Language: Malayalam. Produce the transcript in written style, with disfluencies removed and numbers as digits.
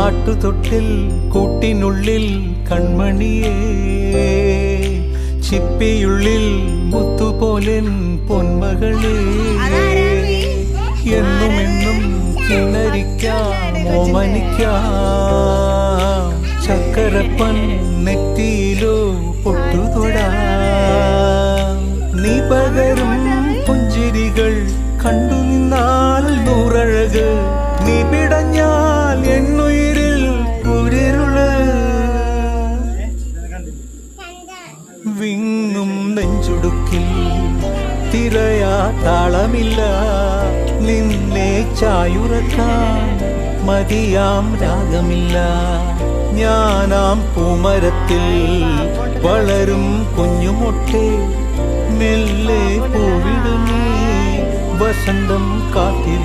ആട്ടുതൊട്ടിൽ കൂട്ടിനുള്ളിൽ കൺമണിയേ, ചിപ്പിയുള്ളിൽ മുത്തുപോലെൻ പൊന്മകളേ, എന്നുമെന്നും കിന്നരിക്കാം ഓമനിക്കാം, ചക്കരപ്പൻ നെറ്റിയിലോ പൊട്ടുതൊടാം. നീ പകരും പുഞ്ചിരികൾ കണ്ടു നിന്നാൽ നൂറഴക്, നീ പിടഞ്ഞാൽ എന്നുയിരിൽ കുരിരുള്. വിങ്ങും നെഞ്ചുടുക്കിൽ തിരയാ താളമില്ല, നിന്നെ ചായുറക്കാൻ മതിയാം രാഗമില്ല. ഞാനാം പൂമരത്തിൽ വളരും കുഞ്ഞുമൊട്ടേ, മെല്ലെ പൂവിടുന്നേ വസന്തം കാത്തിരി.